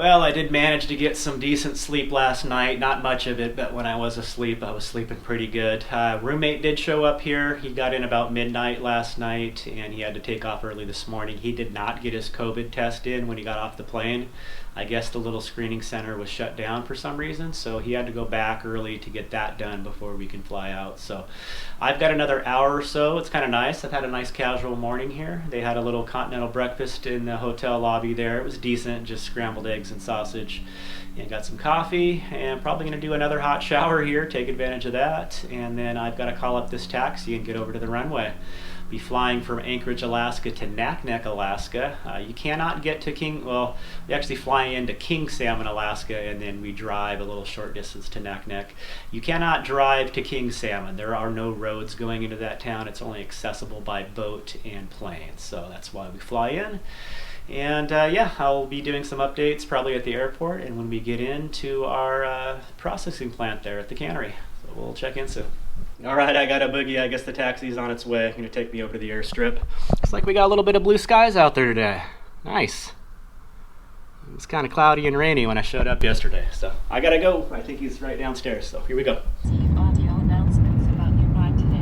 Well, I did manage to get some decent sleep last night. Not much of it, but when I was asleep, I was sleeping pretty good. Roommate did show up here. He got in about midnight last night, and he had to take off early this morning. He did not get his COVID test in when he got off the plane. I guess the little screening center was shut down for some reason, so he had to go back early to get that done before we can fly out. So I've got another hour or so. It's kind of nice. I've had a nice casual morning here. They had a little continental breakfast in the hotel lobby there. It was decent, just scrambled eggs and sausage, and got some coffee, and probably going to do another hot shower here, take advantage of that, and then I've got to call up this taxi and get over to the runway. Be flying from Anchorage, Alaska to Naknek, Alaska. You cannot get to we actually fly into King Salmon, Alaska, and then we drive a little short distance to Naknek. You cannot drive to King Salmon. There are no roads going into that town. It's only accessible by boat and plane, so that's why we fly in. And yeah, I'll be doing some updates probably at the airport and when we get into our processing plant there at the cannery. So we'll check in soon. All right, I got a boogie. I guess the taxi's on its way. Going to take me over to the airstrip. Looks like we got a little bit of blue skies out there today. Nice. It was kind of cloudy and rainy when I showed up yesterday. So I got to go. I think he's right downstairs. So here we go. Audio announcements about your ride today.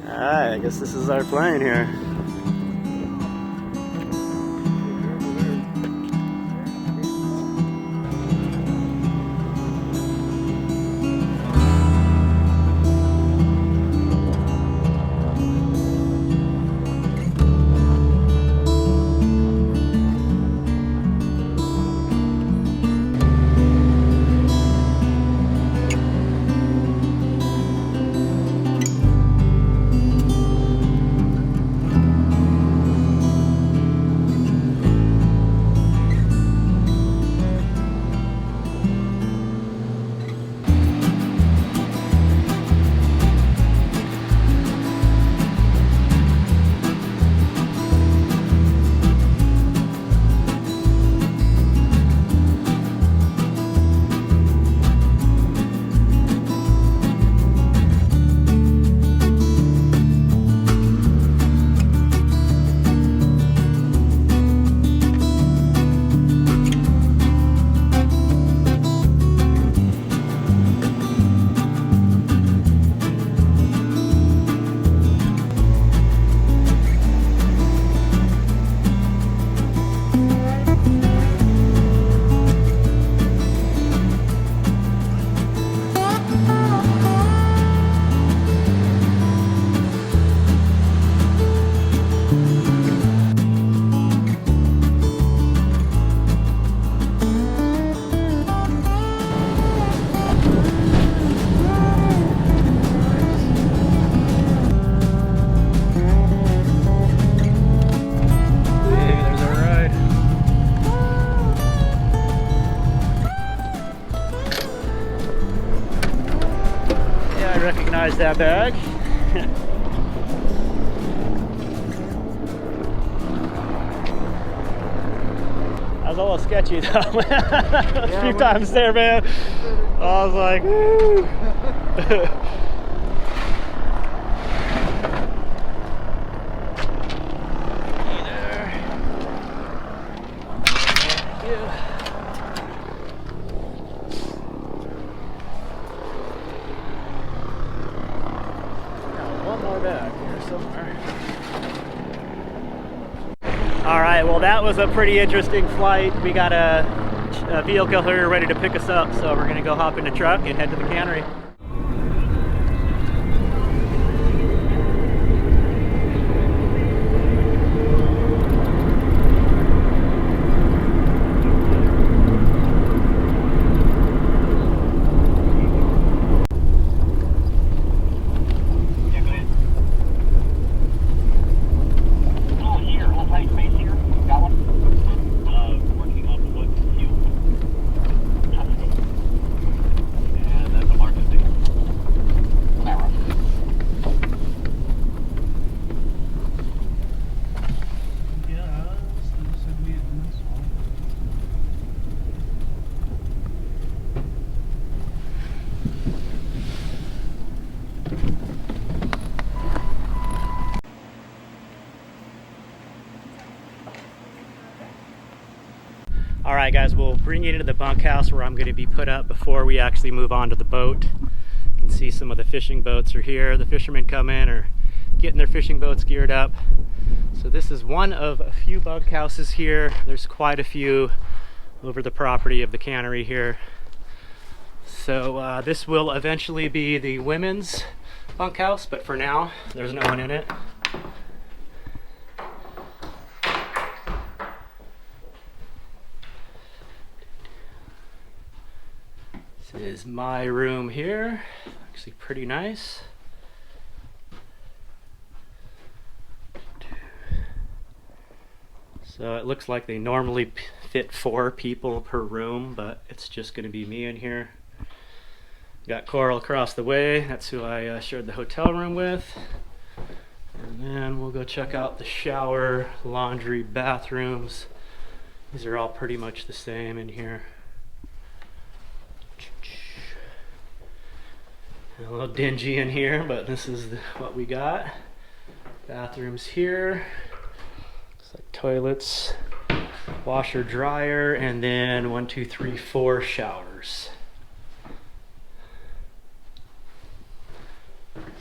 Alright, I guess this is our plane here. Recognize that bag. I was a little sketchy though. A few times there, man. I was like, woo. Alright, well that was a pretty interesting flight. We got a vehicle here ready to pick us up, so we're going to go hop in the truck and head to the cannery. All right, guys, we'll bring you into the bunkhouse where I'm going to be put up before we actually move on to the boat. You can see some of the fishing boats are here. The fishermen come in or getting their fishing boats geared up. So this is one of a few bunkhouses here. There's quite a few over the property of the cannery here. So this will eventually be the women's bunkhouse, but for now, there's no one in it. This is my room here. Actually pretty nice. So it looks like they normally fit 4 people per room, but it's just going to be me in here. Got Coral across the way. That's who I shared the hotel room with. And then we'll go check out the shower, laundry, bathrooms. These are all pretty much the same in here. A little dingy in here, but this is what we got. Bathrooms here. Looks like toilets, washer, dryer, and then 1, 2, 3, 4 showers.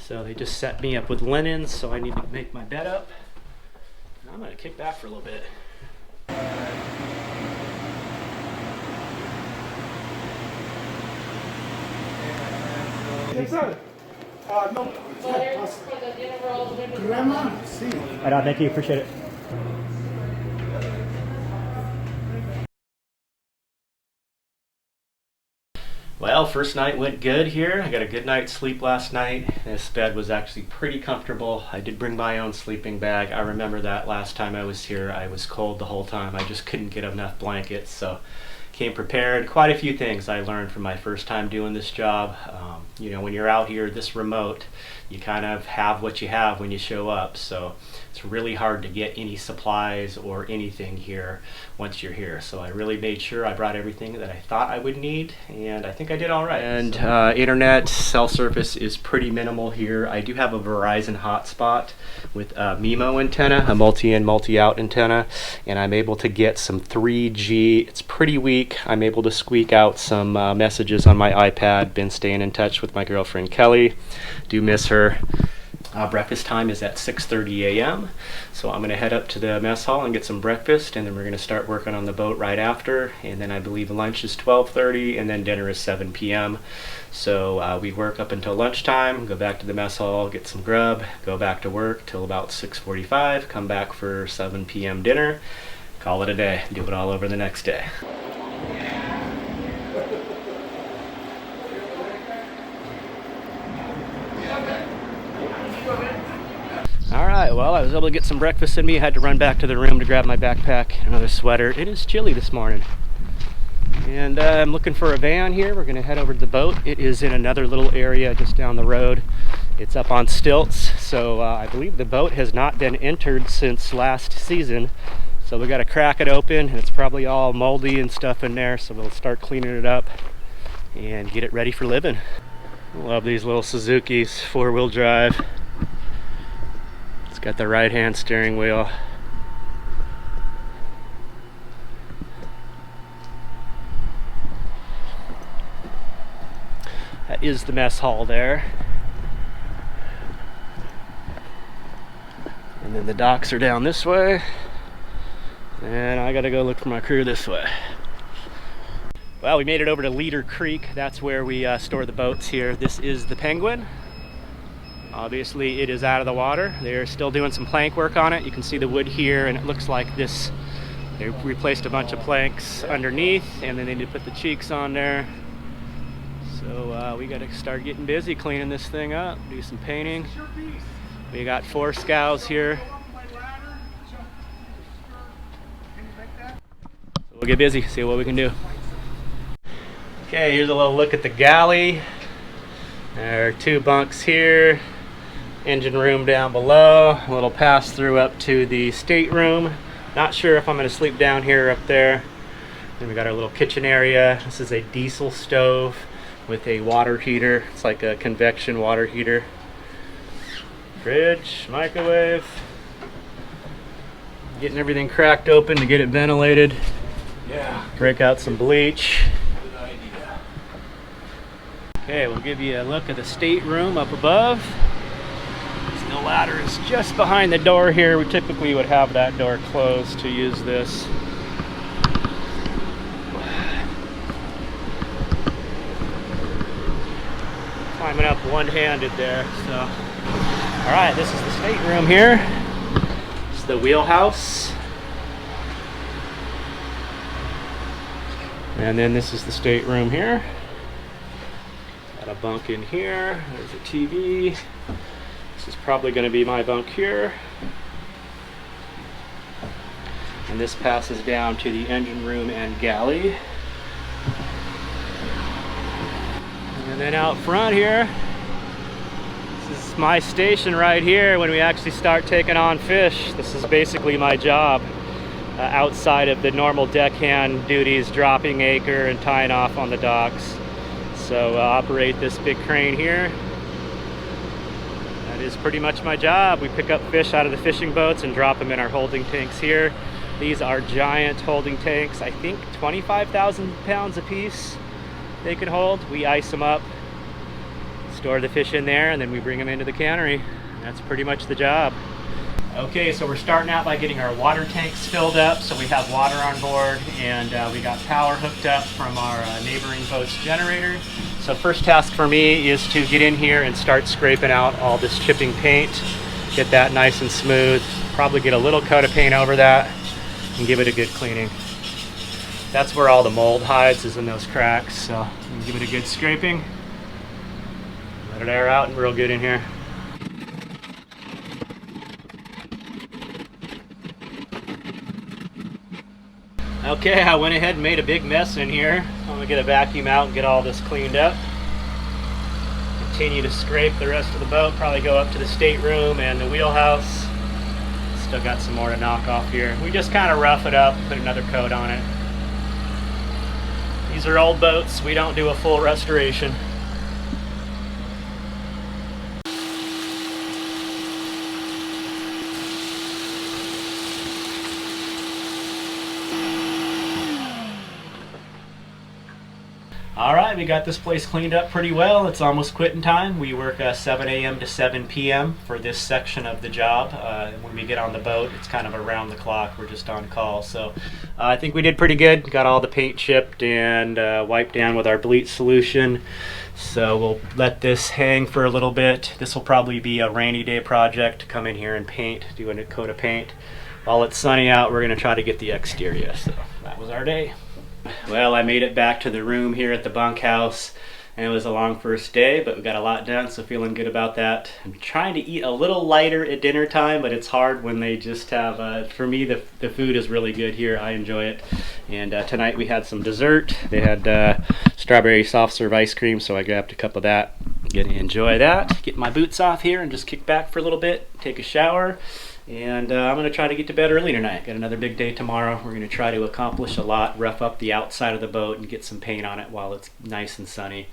So they just set me up with linens, so I need to make my bed up. I'm gonna kick back for a little bit. No. Thank you, appreciate it. Well, first night went good here. I got a good night's sleep last night. This bed was actually pretty comfortable. I did bring my own sleeping bag. I remember that last time I was here, I was cold the whole time. I just couldn't get enough blankets, so came prepared. Quite a few things I learned from my first time doing this job. You know, when you're out here this remote, you kind of have what you have when you show up, so it's really hard to get any supplies or anything here once you're here. So I really made sure I brought everything that I thought I would need, and I think I did all right. And internet cell service is pretty minimal here. I do have a Verizon hotspot with a MIMO antenna, a multi-in, multi-out antenna, and I'm able to get some 3G. It's pretty weak. I'm able to squeak out some messages on my iPad. Been staying in touch with my girlfriend Kelly. Do miss her. Breakfast time is at 6:30 a.m. So I'm going to head up to the mess hall and get some breakfast, and then we're going to start working on the boat right after. And then I believe lunch is 12:30, and then dinner is 7 p.m. So we work up until lunchtime, go back to the mess hall, get some grub, go back to work till about 6:45, come back for 7 p.m. dinner, call it a day, do it all over the next day. Alright, well, I was able to get some breakfast in me. I had to run back to the room to grab my backpack and another sweater. It is chilly this morning. And I'm looking for a van here. We're going to head over to the boat. It is in another little area just down the road. It's up on stilts, so I believe the boat has not been entered since last season. So we got to crack it open, and it's probably all moldy and stuff in there, so we'll start cleaning it up and get it ready for living. Love these little Suzukis, 4-wheel drive. It's got the right-hand steering wheel. That is the mess hall there. And then the docks are down this way. And I gotta go look for my crew this way. Well, we made it over to Leader Creek. That's where we store the boats here. This is the Penguin. Obviously it is out of the water. They're still doing some plank work on it. You can see the wood here, and it looks like this, they replaced a bunch of planks underneath, and then they need to put the cheeks on there. So we gotta start getting busy cleaning this thing up, do some painting. We got 4 scows here. So we'll get busy, see what we can do. Okay, here's a little look at the galley. There are 2 bunks here. Engine room down below, a little pass through up to the stateroom. Not sure if I'm going to sleep down here or up there. Then we got our little kitchen area. This is a diesel stove. with a water heater. It's like a convection water heater. Fridge, microwave. Getting everything cracked open to get it ventilated. Yeah. Break out some bleach. Good idea. Okay, we'll give you a look at the stateroom up above. The ladder is just behind the door here. We typically would have that door closed to use this. Climbing up one-handed there, so. All right, this is the stateroom here. It's the wheelhouse. And then this is the stateroom here. Got a bunk in here. There's a TV. This is probably going to be my bunk here. And this passes down to the engine room and galley. And then out front here, this is my station right here when we actually start taking on fish. This is basically my job outside of the normal deckhand duties, dropping anchor and tying off on the docks. So operate this big crane here. Is pretty much my job. We pick up fish out of the fishing boats and drop them in our holding tanks here. These are giant holding tanks. I think 25,000 pounds a piece they can hold. We ice them up, store the fish in there, and then we bring them into the cannery. That's pretty much the job. Okay, so we're starting out by getting our water tanks filled up. So we have water on board, and we got power hooked up from our neighboring boat's generator. So first task for me is to get in here and start scraping out all this chipping paint, get that nice and smooth, probably get a little coat of paint over that and give it a good cleaning. That's where all the mold hides, is in those cracks, so give it a good scraping. Let it air out and real good in here. Okay, I went ahead and made a big mess in here. I'm gonna get a vacuum out and get all this cleaned up. Continue to scrape the rest of the boat, probably go up to the stateroom and the wheelhouse. Still got some more to knock off here. We just kind of rough it up, put another coat on it. These are old boats, we don't do a full restoration. All right, we got this place cleaned up pretty well. It's almost quitting time. We work 7 a.m. to 7 p.m. for this section of the job. When we get on the boat, it's kind of around the clock. We're just on call. So I think we did pretty good. Got all the paint chipped and wiped down with our bleach solution. So we'll let this hang for a little bit. This will probably be a rainy day project to come in here and paint, doing a coat of paint. While it's sunny out, we're going to try to get the exterior. So that was our day. Well, I made it back to the room here at the bunkhouse, and it was a long first day, but we got a lot done, so feeling good about that. I'm trying to eat a little lighter at dinner time, but it's hard when they just have, for me, the food is really good here. I enjoy it. And tonight we had some dessert. They had strawberry soft serve ice cream, so I grabbed a cup of that. Gonna enjoy that. Get my boots off here and just kick back for a little bit, take a shower. And I'm going to try to get to bed early tonight. Got another big day tomorrow. We're going to try to accomplish a lot, rough up the outside of the boat and get some paint on it while it's nice and sunny.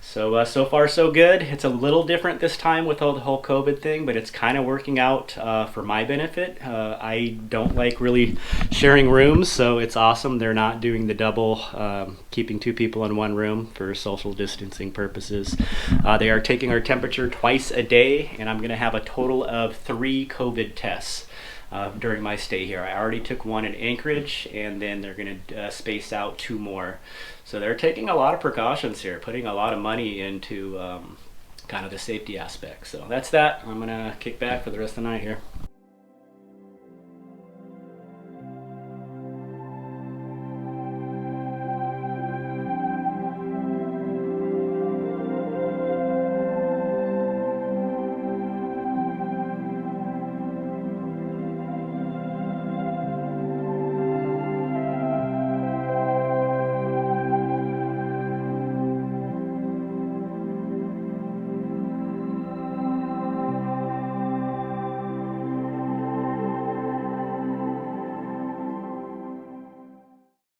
So, so far so good. It's a little different this time with all the whole COVID thing, but it's kind of working out for my benefit. I don't like really sharing rooms, so it's awesome. They're not doing the double, keeping two people in one room for social distancing purposes. They are taking our temperature twice a day, and I'm going to have a total of 3 COVID tests during my stay here. I already took one in Anchorage, and then they're going to space out 2 more. So they're taking a lot of precautions here, putting a lot of money into kind of the safety aspect. So that's that. I'm going to kick back for the rest of the night here.